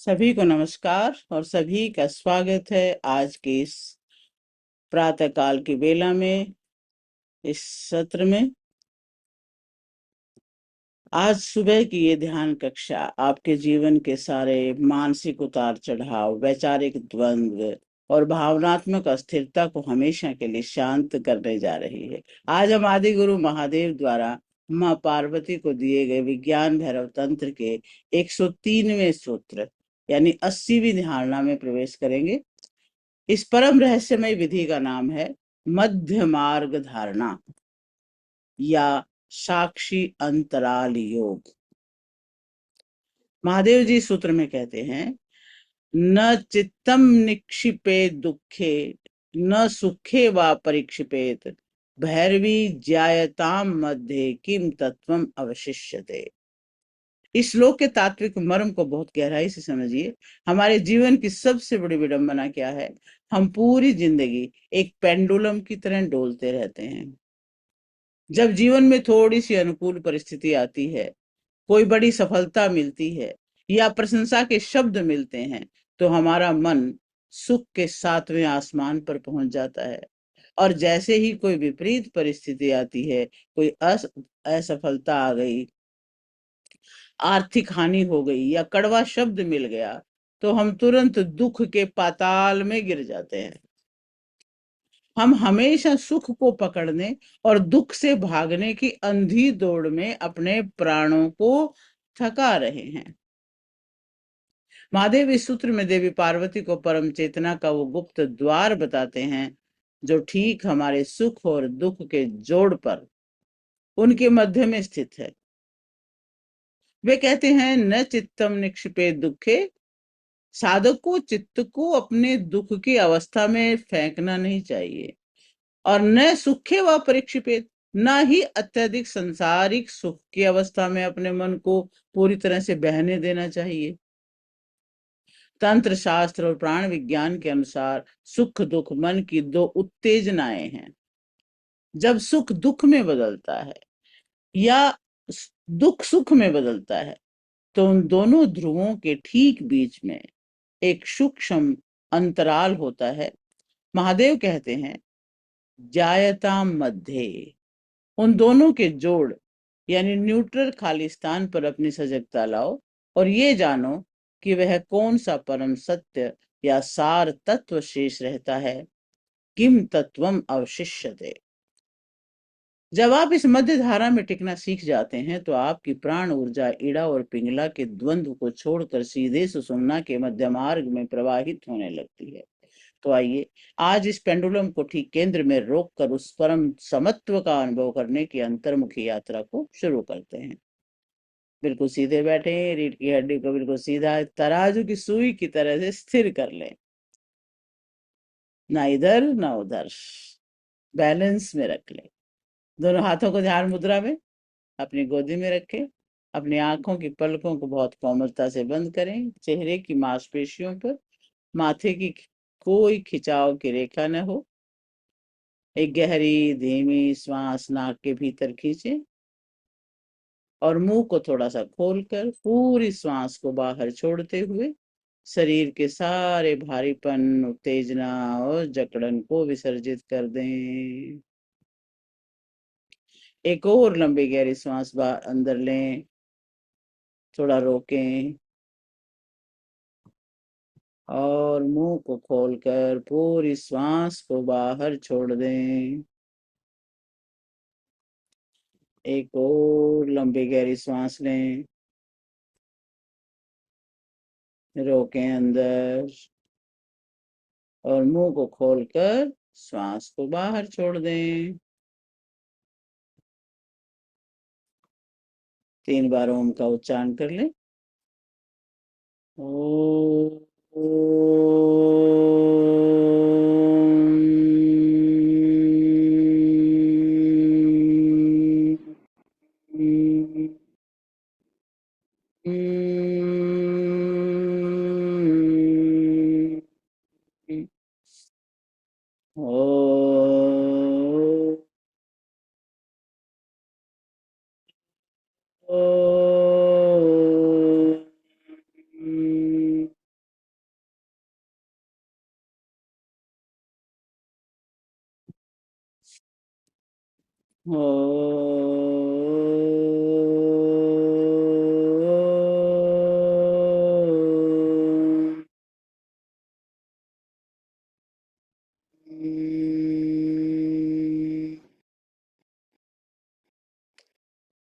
सभी को नमस्कार और सभी का स्वागत है आज के इस प्रातःकाल की बेला में, इस सत्र में। आज सुबह की ये ध्यान कक्षा आपके जीवन के सारे मानसिक उतार चढ़ाव, वैचारिक द्वंद्व और भावनात्मक अस्थिरता को हमेशा के लिए शांत करने जा रही है। आज हम आदि गुरु महादेव द्वारा माँ पार्वती को दिए गए विज्ञान भैरव तंत्र के 103वें सूत्र यानी 80वीं धारणा में प्रवेश करेंगे। इस परम रहस्यमय विधि का नाम है मध्य मार्ग धारणा या साक्षी अंतराल योग। महादेव जी सूत्र में कहते हैं, न चित्तम निक्षिपेत दुखे न सुखे वा परीक्षिपेत भैरवी ज्यायताम मध्य किम तत्वम अवशिष्यते। इस श्लोक के तात्विक मर्म को बहुत गहराई से समझिए। हमारे जीवन की सबसे बड़ी विडंबना क्या है? हम पूरी जिंदगी एक पेंडुलम की तरह डोलते रहते हैं। जब जीवन में थोड़ी सी अनुकूल परिस्थिति आती है, कोई बड़ी सफलता मिलती है या प्रशंसा के शब्द मिलते हैं, तो हमारा मन सुख के 7वें आसमान पर पहुंच जाता है। और जैसे ही कोई विपरीत परिस्थिति आती है, कोई असफलता आ गई, आर्थिक हानि हो गई या कड़वा शब्द मिल गया, तो हम तुरंत दुख के पाताल में गिर जाते हैं। हम हमेशा सुख को पकड़ने और दुख से भागने की अंधी दौड़ में अपने प्राणों को थका रहे हैं। महादेव इस सूत्र में देवी पार्वती को परम चेतना का वो गुप्त द्वार बताते हैं जो ठीक हमारे सुख और दुख के जोड़ पर, उनके मध्य में स्थित है। वे कहते हैं, न चित्तम निक्षिपे दुखे, साधक को चित्त को अपने दुख की अवस्था में फेंकना नहीं चाहिए। और न सुखे व परीक्षिपेत, न ही अत्यधिक संसारिक सुख की अवस्था में अपने मन को पूरी तरह से बहने देना चाहिए। तंत्र शास्त्र और प्राण विज्ञान के अनुसार सुख दुख मन की दो उत्तेजनाएं हैं। जब सुख दुख में बदलता है या दुख सुख में बदलता है, तो उन दोनों ध्रुवों के ठीक बीच में एक सूक्ष्म अंतराल होता है। महादेव कहते हैं, जायताम मध्य, उन दोनों के जोड़ यानी न्यूट्रल खालिस्तान पर अपनी सजगता लाओ और ये जानो कि वह कौन सा परम सत्य या सार तत्व शेष रहता है। किम तत्वम अवशिष्यते। जब आप इस मध्य धारा में टिकना सीख जाते हैं, तो आपकी प्राण ऊर्जा इड़ा और पिंगला के द्वंद्व को छोड़कर सीधे सुषुम्ना के मध्य मार्ग में प्रवाहित होने लगती है। तो आइए आज इस पेंडुलम को ठीक केंद्र में रोककर उस परम समत्व का अनुभव करने की अंतर्मुखी यात्रा को शुरू करते हैं। बिल्कुल सीधे बैठे, रीढ़ की हड्डी को बिल्कुल सीधा तराजू की सुई की तरह से स्थिर कर लें, ना इधर ना उधर, बैलेंस में रख लें। दोनों हाथों को ध्यान मुद्रा में अपनी गोदी में रखें। अपनी आंखों की पलकों को बहुत कोमलता से बंद करें। चेहरे की मांसपेशियों पर माथे की कोई खिंचाव की रेखा न हो। एक गहरी धीमी श्वास नाक के भीतर खींचें और मुंह को थोड़ा सा खोलकर पूरी श्वास को बाहर छोड़ते हुए शरीर के सारे भारीपन, उत्तेजना और जकड़न को विसर्जित कर दें। एक और लंबी गहरी श्वास बाहर अंदर लें, थोड़ा रोकें और मुंह को खोलकर पूरी श्वास को बाहर छोड़ दें। एक और लंबी गहरी श्वास लें, रोकें अंदर और मुंह को खोलकर श्वास को बाहर छोड़ दें। 3 बार ओम का उच्चारण कर लें। ओ हो।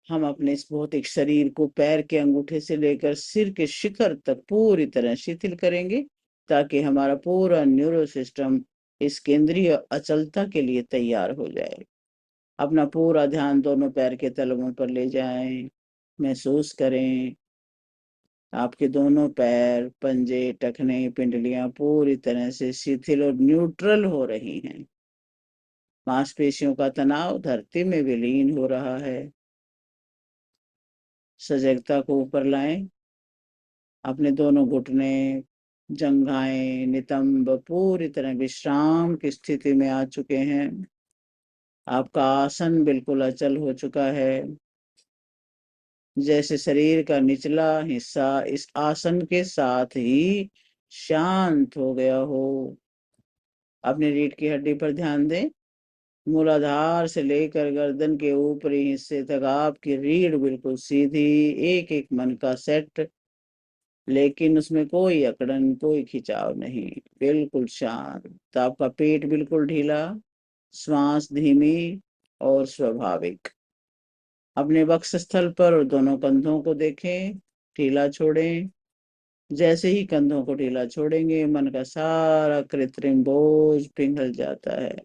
हम अपने इस भौतिक शरीर को पैर के अंगूठे से लेकर सिर के शिखर तक पूरी तरह शिथिल करेंगे, ताकि हमारा पूरा न्यूरो सिस्टम इस केंद्रीय अचलता के लिए तैयार हो जाए। अपना पूरा ध्यान दोनों पैर के तलवों पर ले जाएं। महसूस करें आपके दोनों पैर, पंजे, टखने, पिंडलियां पूरी तरह से शिथिल और न्यूट्रल हो रही हैं। मांसपेशियों का तनाव धरती में विलीन हो रहा है। सजगता को ऊपर लाएं। अपने दोनों घुटने, जंघाएं, नितंब पूरी तरह विश्राम की स्थिति में आ चुके हैं। आपका आसन बिल्कुल अचल हो चुका है, जैसे शरीर का निचला हिस्सा इस आसन के साथ ही शांत हो गया हो। अपने रीढ़ की हड्डी पर ध्यान दें। मूलाधार से लेकर गर्दन के ऊपरी हिस्से तक आपकी रीढ़ बिल्कुल सीधी, एक एक मन का सेट, लेकिन उसमें कोई अकड़न, कोई खिंचाव नहीं, बिल्कुल शांत। आपका पेट बिल्कुल ढीला, श्वास धीमी और स्वाभाविक। अपने वक्षस्थल पर और दोनों कंधों को देखें, ढीला छोड़ें। जैसे ही कंधों को ढीला छोड़ेंगे, मन का सारा कृत्रिम बोझ पिघल जाता है।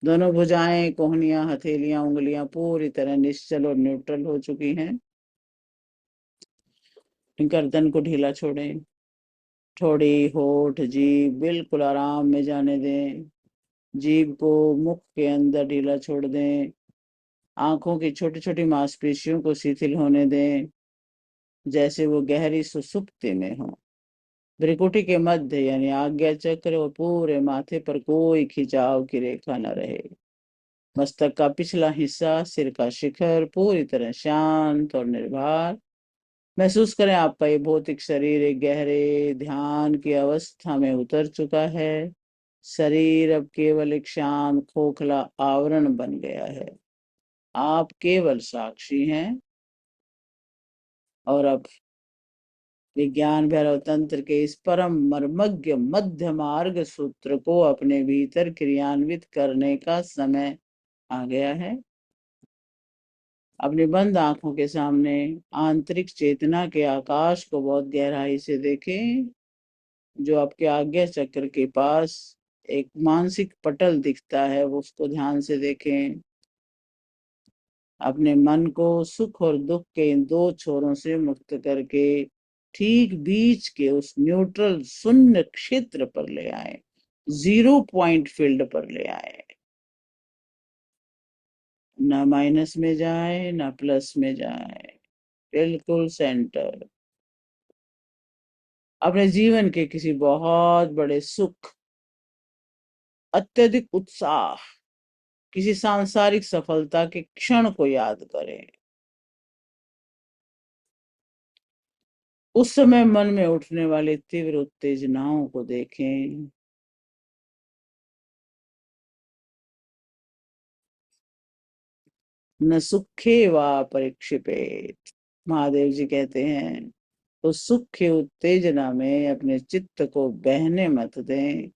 दोनों भुजाएं, कोहनियां, हथेलियां, उंगलियां पूरी तरह निश्चल और न्यूट्रल हो चुकी हैं। गर्दन को ढीला छोड़ें। ठोड़ी, होठ, जीभ बिल्कुल आराम में जाने दें। जीभ को मुख के अंदर ढीला छोड़ दें। आंखों की छोटी छोटी मांसपेशियों को शिथिल होने दें, जैसे वो गहरी सुसुप्ति में हो। भ्रिकुटी के मध्य यानी आज्ञा चक्र और पूरे माथे पर कोई खिंचाव की रेखा न रहे। मस्तक का पिछला हिस्सा, सिर का शिखर पूरी तरह शांत और निर्भर। महसूस करें आपका ये भौतिक शरीर एक गहरे ध्यान की अवस्था में उतर चुका है। शरीर अब केवल एक शांत खोखला आवरण बन गया है। आप केवल साक्षी हैं। और अब विज्ञान भैरव तंत्र के इस परम मर्मज्ञ मध्य मार्ग सूत्र को अपने भीतर क्रियान्वित करने का समय आ गया है। अपनी बंद आंखों के सामने आंतरिक चेतना के आकाश को बहुत गहराई से देखें, जो आपके आज्ञा चक्र के पास एक मानसिक पटल दिखता है, वो उसको ध्यान से देखें। अपने मन को सुख और दुख के इन दो छोरों से मुक्त करके ठीक बीच के उस न्यूट्रल शून्य क्षेत्र पर ले आए, जीरो पॉइंट फील्ड पर ले आए। ना माइनस में जाए, ना प्लस में जाए, बिल्कुल सेंटर। अपने जीवन के किसी बहुत बड़े सुख, अत्यधिक उत्साह, किसी सांसारिक सफलता के क्षण को याद करें। उस समय मन में उठने वाली तीव्र उत्तेजनाओं को देखें। न सुखे व परिक्षिपेत, महादेव जी कहते हैं। तो सुख की उत्तेजना में अपने चित्त को बहने मत दें।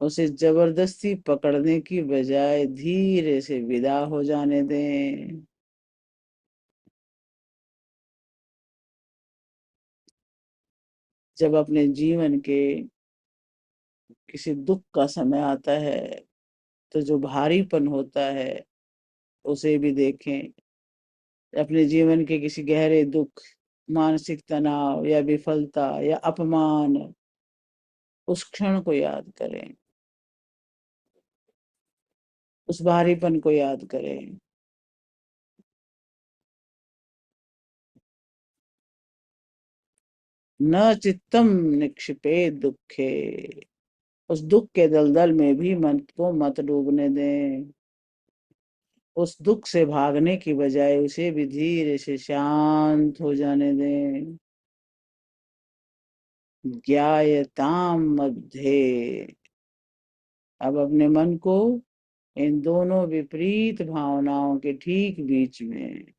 उसे जबरदस्ती पकड़ने की बजाय धीरे से विदा हो जाने दें। जब अपने जीवन के किसी दुख का समय आता है, तो जो भारीपन होता है उसे भी देखें। अपने जीवन के किसी गहरे दुख, मानसिक तनाव या विफलता या अपमान, उस क्षण को याद करें, उस भारीपन को याद करें। न चित्तम निक्षिपे दुखे, उस दुख के दलदल में भी मन को मत डूबने दें। उस दुख से भागने की बजाय उसे भी धीरे से शांत हो जाने दें। ज्ञायताम मध्ये, अब अपने मन को इन दोनों विपरीत भावनाओं के ठीक बीच में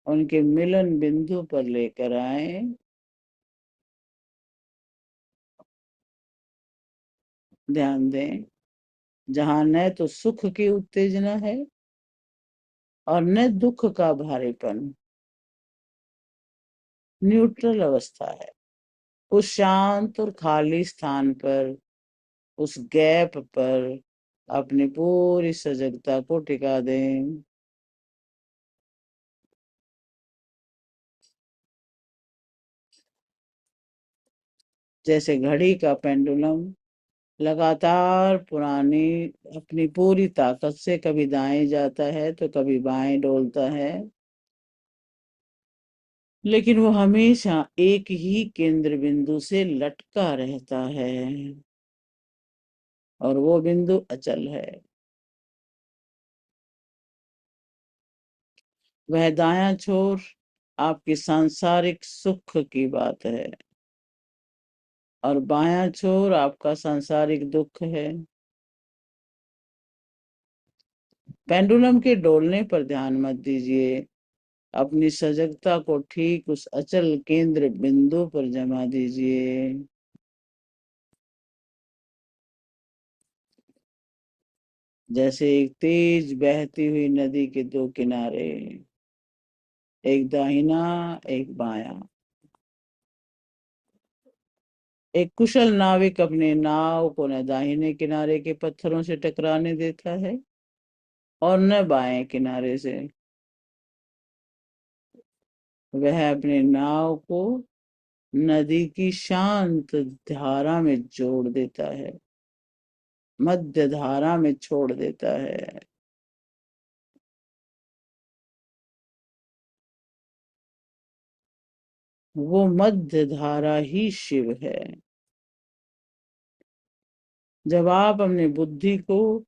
उनके मिलन बिंदु पर लेकर आए। ध्यान दें, जहां न तो सुख की उत्तेजना है और न दुख का भारीपन, न्यूट्रल अवस्था है। उस शांत और खाली स्थान पर, उस गैप पर अपनी पूरी सजगता को टिका दें। जैसे घड़ी का पेंडुलम लगातार पुरानी अपनी पूरी ताकत से कभी दाएं जाता है तो कभी बाएं डोलता है, लेकिन वो हमेशा एक ही केंद्र बिंदु से लटका रहता है, और वो बिंदु अचल है। वह दायां छोर आपकी सांसारिक सुख की बात है और बायां छोर आपका सांसारिक दुख है। पेंडुलम के डोलने पर ध्यान मत दीजिए, अपनी सजगता को ठीक उस अचल केंद्र बिंदु पर जमा दीजिए। जैसे एक तेज बहती हुई नदी के दो किनारे, एक दाहिना एक बायां। एक कुशल नाविक अपने नाव को न दाहिने किनारे के पत्थरों से टकराने देता है और न बाएं किनारे से। वह अपने नाव को नदी की शांत धारा में जोड़ देता है, मध्य धारा में छोड़ देता है। वो मध्य धारा ही शिव है। जब आप अपनी बुद्धि को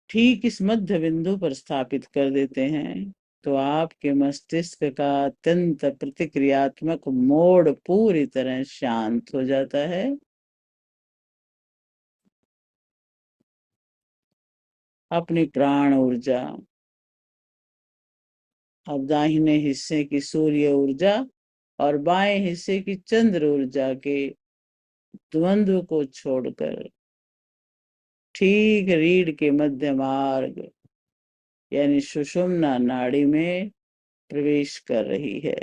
ठीक इस मध्य बिंदु पर स्थापित कर देते हैं तो आपके मस्तिष्क का अत्यंत प्रतिक्रियात्मक मोड पूरी तरह शांत हो जाता है। अपनी प्राण ऊर्जा, अब दाहिने हिस्से की सूर्य ऊर्जा और बाएं हिस्से की चंद्र ऊर्जा के द्वंद्व को छोड़कर ठीक रीढ़ के मध्य मार्ग यानी सुषुम्ना नाड़ी में प्रवेश कर रही है।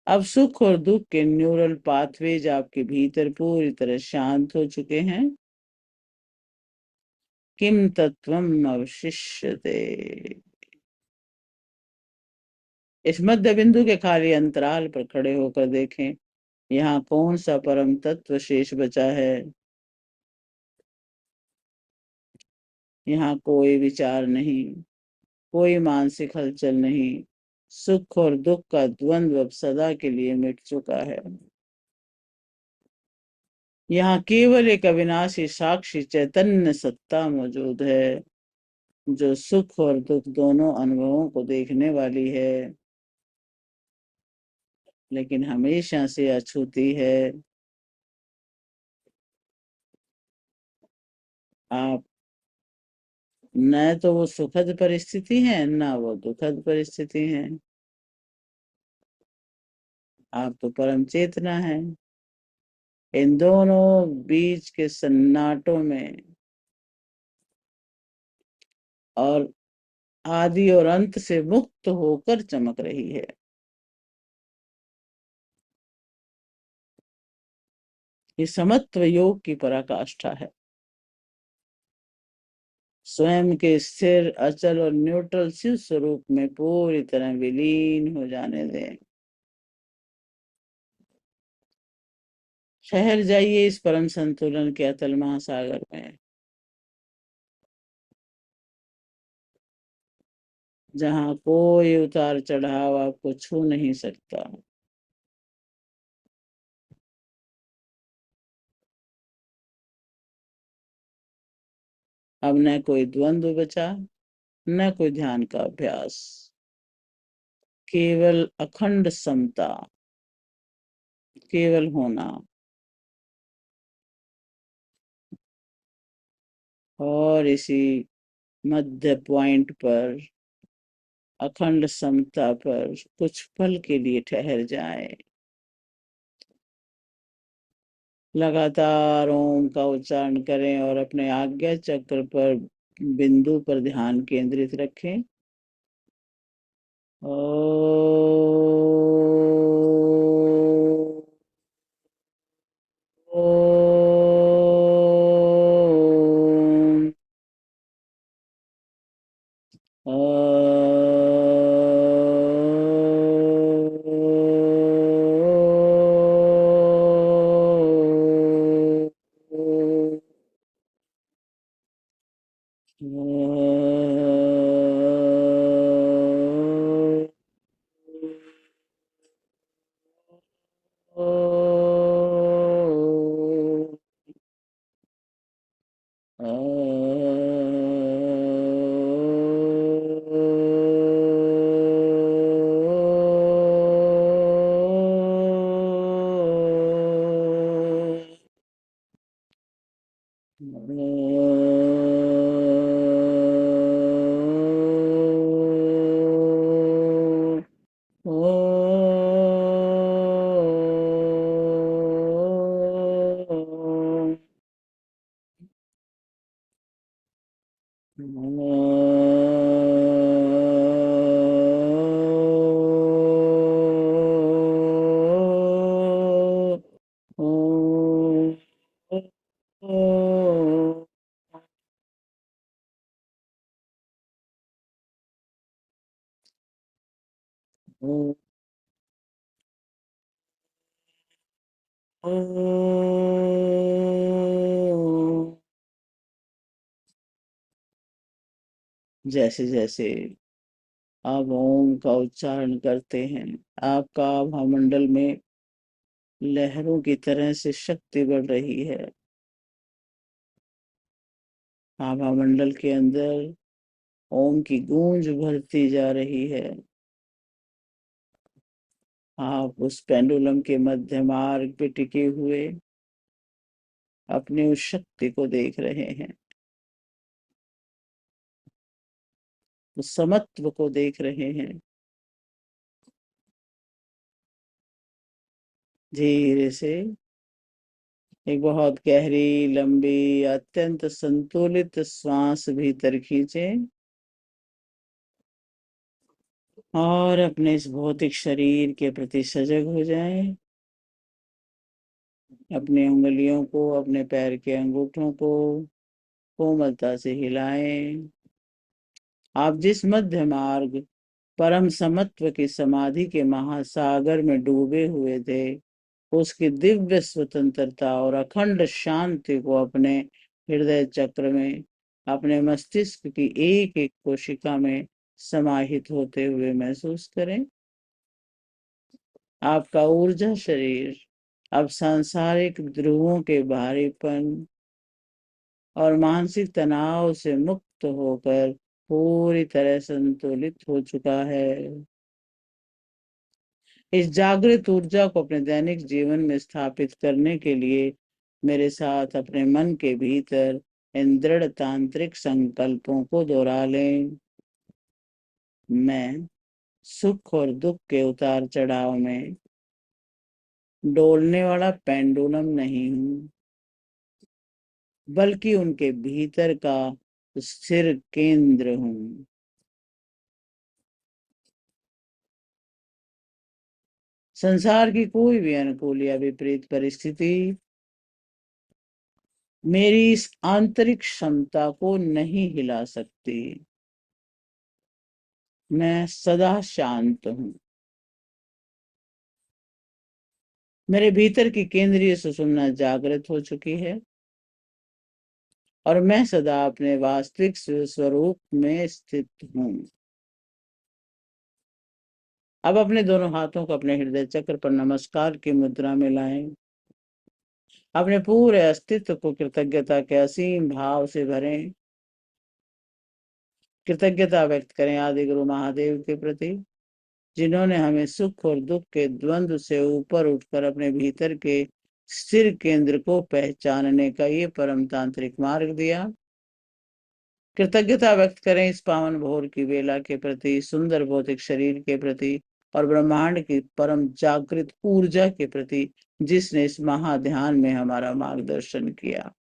अब सुख और दुख के न्यूरल पाथवेज आपके भीतर पूरी तरह शांत हो चुके हैं। किम तत्वम अवशिष्यते। इस मध्य बिंदु के खाली अंतराल पर खड़े होकर देखें, यहाँ कौन सा परम तत्व शेष बचा है। यहाँ कोई विचार नहीं, कोई मानसिक हलचल नहीं। सुख और दुख का द्वंद्व अब सदा के लिए मिट चुका है। यहाँ केवल एक अविनाशी साक्षी चैतन्य सत्ता मौजूद है, जो सुख और दुख दोनों अनुभवों को देखने वाली है, लेकिन हमेशा से अछूती है। आप न तो वो सुखद परिस्थिति है न वो दुखद परिस्थिति है। आप तो परम चेतना है। इन दोनों बीच के सन्नाटों में और आदि और अंत से मुक्त होकर चमक रही है। ये समत्व योग की पराकाष्ठा है। स्वयं के स्थिर, अचल और न्यूट्रल शिव स्वरूप में पूरी तरह विलीन हो जाने दें। ठहर जाइए इस परम संतुलन के अतल महासागर में, जहाँ कोई उतार चढ़ाव आपको छू नहीं सकता। अब न कोई द्वंद्व बचा, न कोई ध्यान का अभ्यास, केवल अखंड समता, केवल होना। और इसी मध्य पॉइंट पर, अखंड समता पर कुछ पल के लिए ठहर जाएं। लगातार ओम का उच्चारण करें और अपने आज्ञा चक्र पर, बिंदु पर ध्यान केंद्रित रखें। ओ जैसे जैसे आप ओम का उच्चारण करते हैं, आपका आभामंडल में लहरों की तरह से शक्ति बढ़ रही है। आभामंडल के अंदर ओम की गूंज भरती जा रही है। आप उस पेंडुलम के मध्य मार्ग पे टिके हुए अपनी उस शक्ति को देख रहे हैं, उस समत्व को देख रहे हैं। धीरे से एक बहुत गहरी, लंबी, अत्यंत संतुलित श्वास भीतर खींचें और अपने इस भौतिक शरीर के प्रति सजग हो जाएं। अपने उंगलियों को, अपने पैर के अंगूठों को कोमलता से हिलाएं। आप जिस मध्य मार्ग, परम समत्व की समाधि के महासागर में डूबे हुए थे, उसकी दिव्य स्वतंत्रता और अखंड शांति को अपने हृदय चक्र में, अपने मस्तिष्क की एक एक कोशिका में समाहित होते हुए महसूस करें। आपका ऊर्जा शरीर अब सांसारिक ध्रुवों के भारीपन और मानसिक तनाव से मुक्त होकर पूरी तरह संतुलित हो चुका है। इस जागृत ऊर्जा को अपने दैनिक जीवन में स्थापित करने के लिए मेरे साथ अपने मन के भीतर इन दृढ़ तांत्रिक संकल्पों को दोहरा लें। मैं सुख और दुख के उतार चढ़ाव में डोलने वाला पेंडुलम नहीं हूँ, बल्कि उनके भीतर का स्थिर केंद्र हूँ। संसार की कोई भी अनुकूल या विपरीत परिस्थिति मेरी इस आंतरिक क्षमता को नहीं हिला सकती। मैं सदा शांत हूँ। मेरे भीतर की केंद्रीय सुषुम्ना जागृत हो चुकी है और मैं सदा अपने वास्तविक स्वरूप में स्थित हूँ। अब अपने दोनों हाथों को अपने हृदय चक्र पर नमस्कार की मुद्रा में लाएं। अपने पूरे अस्तित्व को कृतज्ञता के असीम भाव से भरें। कृतज्ञता व्यक्त करें आदि गुरु महादेव के प्रति, जिन्होंने हमें सुख और दुख के द्वंद्व से ऊपर उठकर अपने भीतर के स्थिर केंद्र को पहचानने का ये परम तांत्रिक मार्ग दिया। कृतज्ञता व्यक्त करें इस पावन भोर की वेला के प्रति, सुंदर भौतिक शरीर के प्रति और ब्रह्मांड की परम जागृत ऊर्जा के प्रति, जिसने इस महाध्यान में हमारा मार्गदर्शन किया।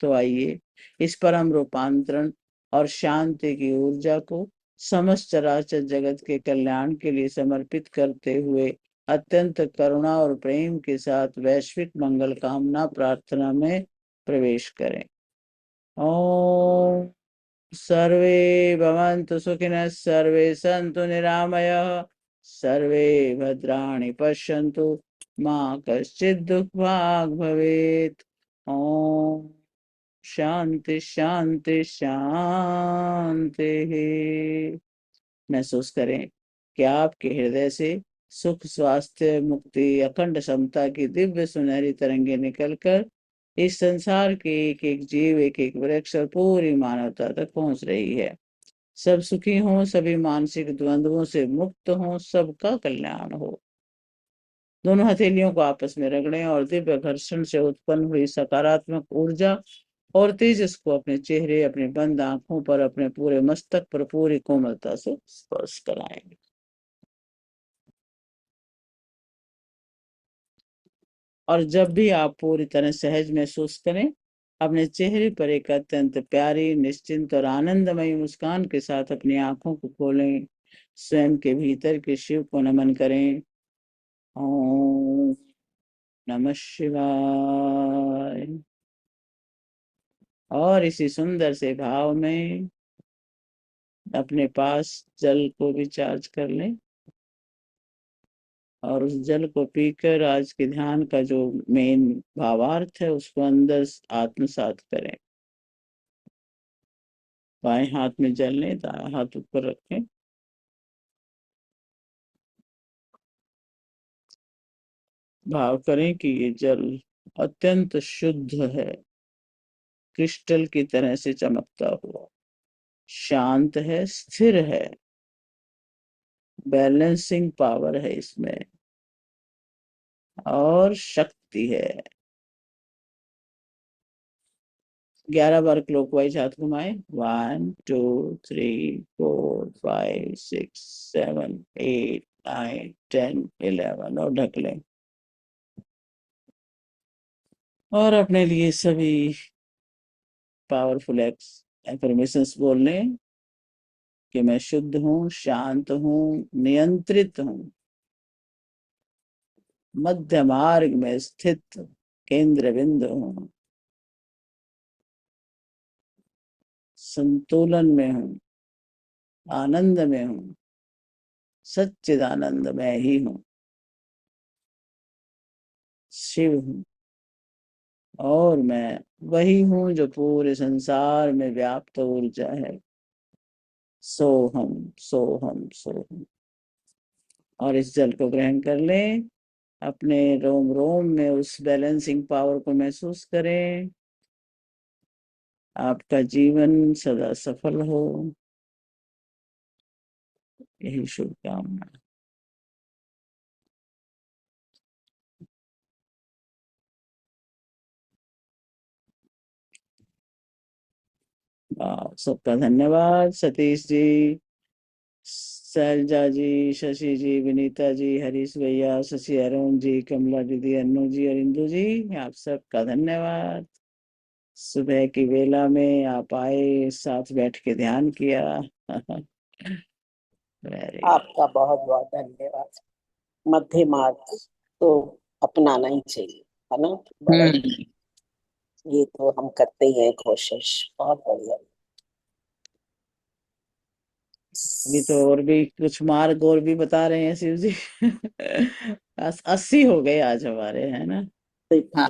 तो आइए इस परम रूपांतरण और शांति की ऊर्जा को समस्त चराचर जगत के कल्याण के लिए समर्पित करते हुए अत्यंत करुणा और प्रेम के साथ वैश्विक मंगल कामना प्रार्थना में प्रवेश करें। ओम सर्वे भवन्तु सुखिनः, सर्वे सन्तु निरामयाः, सर्वे भद्राणि पश्यन्तु, मा कश्चित् दुःखभाग् भवेत्। ओम शांति शांति शांति। महसूस करें कि आपके हृदय से सुख, स्वास्थ्य, मुक्ति, अखंड समता की दिव्य सुनहरी तरंगे निकलकर इस संसार के एक एक जीव, एक एक वृक्ष और पूरी मानवता तक पहुंच रही है। सब सुखी हों, सभी मानसिक द्वंद्वों से मुक्त हों, सबका कल्याण हो। दोनों हथेलियों को आपस में रगड़ें और दिव्य घर्षण से उत्पन्न हुई सकारात्मक ऊर्जा और तेजस को अपने चेहरे, अपने बंद आंखों पर, अपने पूरे मस्तक पर पूरी कोमलता से स्पर्श कराएं। और जब भी आप पूरी तरह सहज महसूस करें, अपने चेहरे पर एक अत्यंत प्यारी, निश्चिंत और आनंदमयी मुस्कान के साथ अपनी आंखों को खोलें। स्वयं के भीतर के शिव को नमन करें। ओम नमः शिवाय। और इसी सुंदर से भाव में अपने पास जल को भी चार्ज कर लें और उस जल को पीकर आज के ध्यान का जो मेन भावार्थ है उसको अंदर आत्मसात करें। बाएं हाथ में जल लें, दायां हाथ ऊपर रखें। भाव करें कि ये जल अत्यंत शुद्ध है, क्रिस्टल की तरह से चमकता हुआ, शांत है, स्थिर है, बैलेंसिंग पावर है इसमें और शक्ति है। 11 बार क्लॉकवाइज हाथ घुमाएं। 1 2 3 4 5 6 7 8 9 10 11 और ढक लें। और अपने लिए सभी पावरफुल एफर्मेशंस बोल लें कि मैं शुद्ध हूँ, शांत हूँ, नियंत्रित हूँ, मध्य मार्ग में स्थित केंद्र बिंदु हूँ, संतुलन में हूँ, आनंद में हूँ, सच्चिदानंद में ही हूँ, शिव हूँ और मैं वही हूँ जो पूरे संसार में व्याप्त ऊर्जा है। सोहम सोहम सोहम। और इस जल को ग्रहण कर लें। अपने रोम रोम में उस बैलेंसिंग पावर को महसूस करें। आपका जीवन सदा सफल हो, यही शुभकामना। सबका धन्यवाद। सतीश जी, शैलजा जी, शशि जी, विनीता जी, हरीश भैया, शशि, अरुण जी, कमला दीदी, अन्नू जी और इंदू जी, आप सबका धन्यवाद। सुबह की वेला में आप आए, साथ बैठ के ध्यान किया। वेरी आपका बहुत बहुत धन्यवाद। मध्य मार्ग तो अपनाना ही चाहिए, है ना? बड़ा गुड। ये तो हम करते ही हैं कोशिश। बहुत बढ़िया। अभी तो और भी कुछ मार्ग और भी बता रहे हैं शिव जी। 80 हो गए आज हमारे, है ना? हाँ,